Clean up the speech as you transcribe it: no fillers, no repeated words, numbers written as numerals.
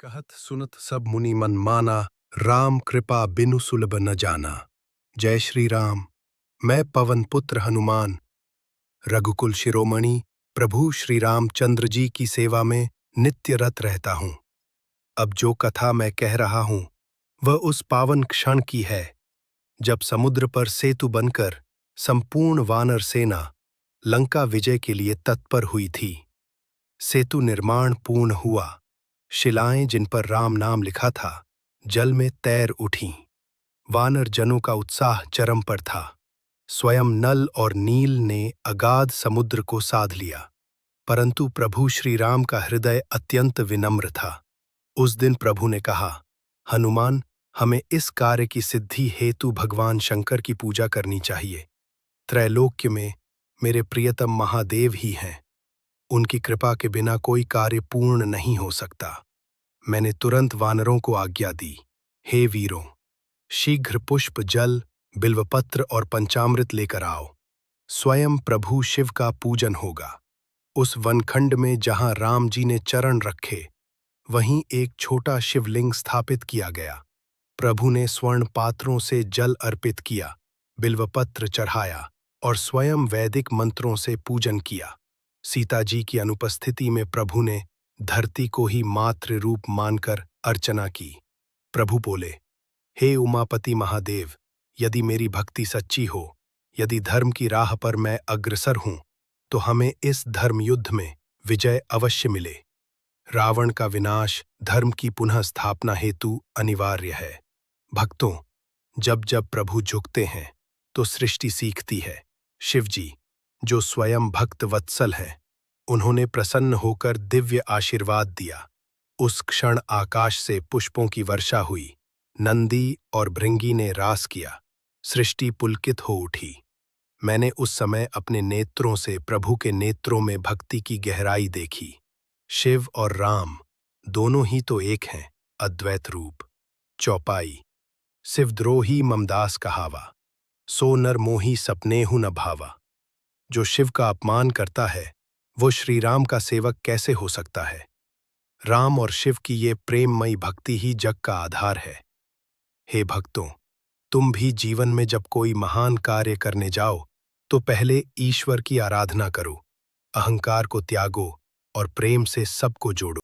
कहत सुनत सब मुनि मन माना, राम कृपा बिनु सुलभ न जाना। जय श्री राम। मैं पवन पुत्र हनुमान, रघुकुल शिरोमणि, प्रभु श्री रामचंद्र जी की सेवा में नित्य रत रहता हूँ। अब जो कथा मैं कह रहा हूँ वह उस पावन क्षण की है जब समुद्र पर सेतु बनकर संपूर्ण वानर सेना लंका विजय के लिए तत्पर हुई थी। सेतु निर्माण पूर्ण हुआ, शिलाएं जिन पर राम नाम लिखा था जल में तैर उठीं। वानर जनों का उत्साह चरम पर था। स्वयं नल और नील ने अगाध समुद्र को साध लिया, परंतु प्रभु श्री राम का हृदय अत्यंत विनम्र था। उस दिन प्रभु ने कहा, हनुमान, हमें इस कार्य की सिद्धि हेतु भगवान शंकर की पूजा करनी चाहिए। त्रैलोक्य में मेरे प्रियतम महादेव ही हैं। उनकी कृपा के बिना कोई कार्य पूर्ण नहीं हो सकता। मैंने तुरंत वानरों को आज्ञा दी, हे वीरों, शीघ्र पुष्प, जल, बिल्वपत्र और पंचामृत लेकर आओ। स्वयं प्रभु शिव का पूजन होगा। उस वनखंड में जहां राम जी ने चरण रखे वहीं एक छोटा शिवलिंग स्थापित किया गया। प्रभु ने स्वर्ण पात्रों से जल अर्पित किया, बिल्वपत्र चढ़ाया और स्वयं वैदिक मंत्रों से पूजन किया। सीता जी की अनुपस्थिति में प्रभु ने धरती को ही मातृ रूप मानकर अर्चना की। प्रभु बोले, हे उमापति महादेव, यदि मेरी भक्ति सच्ची हो, यदि धर्म की राह पर मैं अग्रसर हूं, तो हमें इस धर्म युद्ध में विजय अवश्य मिले। रावण का विनाश धर्म की पुनः स्थापना हेतु अनिवार्य है। भक्तों, जब जब प्रभु झुकते हैं तो सृष्टि सीखती है। शिव जी, जो स्वयं भक्त वत्सल हैं, उन्होंने प्रसन्न होकर दिव्य आशीर्वाद दिया। उस क्षण आकाश से पुष्पों की वर्षा हुई, नंदी और भृंगी ने रास किया, सृष्टि पुलकित हो उठी। मैंने उस समय अपने नेत्रों से प्रभु के नेत्रों में भक्ति की गहराई देखी। शिव और राम दोनों ही तो एक हैं, अद्वैत रूप। चौपाई। शिवद्रोही ममदास कहावा, सो नर मोही सपनेहु न भावा। जो शिव का अपमान करता है वो श्री राम का सेवक कैसे हो सकता है। राम और शिव की ये प्रेममयी भक्ति ही जग का आधार है। हे भक्तों, तुम भी जीवन में जब कोई महान कार्य करने जाओ तो पहले ईश्वर की आराधना करो, अहंकार को त्यागो और प्रेम से सबको जोड़ो।